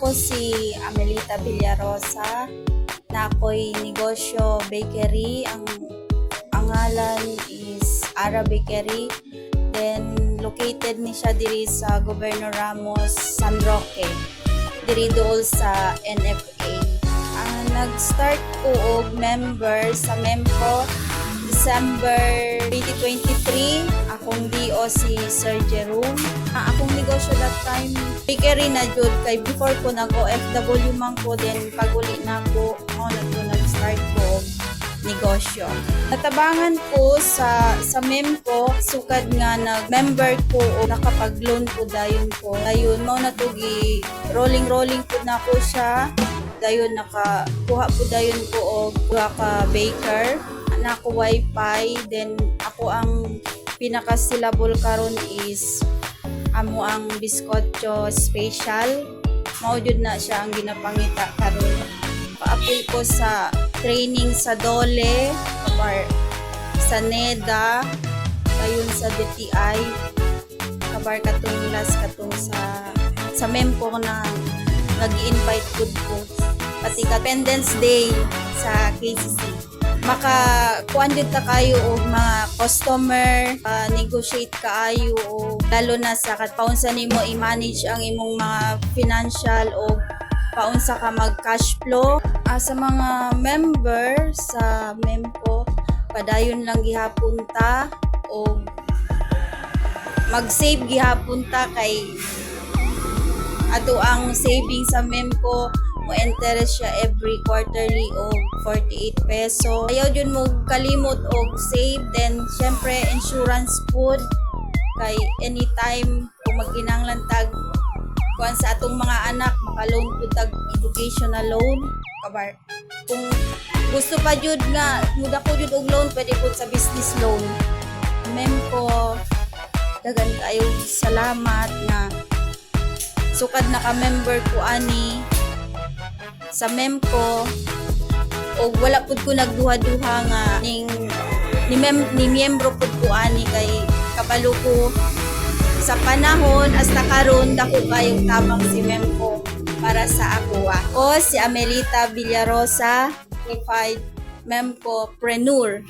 Ako si Amelita Villarosa na ako'y negosyo bakery. Ang ngalan is Ara Bakery. Then located ni siya diri sa Governor Ramos, San Roque. Diri dool sa NFA. Nag-start ko og member sa MEMCO December 2023. Akong DO si Sir Jerome. Akong negosyo that time, bakery na jud kay before ko nag-OFW man ko, then pag-uli na ko, nag-start ko negosyo. Natabangan ko sa MEMCO, sukad nga nag-member ko o nakapag-loan ko dayon ko. Dayon, mao na to rolling po na ko siya. Dayon nakakuha po dayon ko og kuha ka baker, na ako wifi, then ako ang pinaka-syllable karon is amo ang biskotyo special. Mao jud na siya ang ginapangita karon. Pa-apply ko sa training sa Dole, kabar sa NEDA, dayon sa DTI, kabar katong last katong sa MEMCO na nag-invite ko pati Independence Day sa KCC. Makakuan jud ta kayo og mga customer, negotiate kaayo o lalo na sa paunsa nimo i-manage ang imong mga financial o paunsa ka mag-cash flow. Sa mga member sa MEMCO, padayon lang gihapon ta o mag-save gihapon ta kay ato ang saving sa MEMCO mo interest siya every quarterly og 48 peso. Ayaw dyan mo kalimot og save, then syempre insurance food kay anytime kung magkinanglan tag kuan sa atong mga anak maka-loan po tag educational loan, kabar kung gusto pa jud nga muda ko jud og loan, pwede po sa business loan. MEMCO, dagan kayo salamat na sukad naka-member ko ani sa MEMCO o wala pud ko nagduha-duha nga ni miyembro pud ko ani kay kabalo ko sa panahon hasta karon dako kayong tabang si MEMCO para sa ako. Ako si Amelita Villarosa, certified MEMCO-preneur.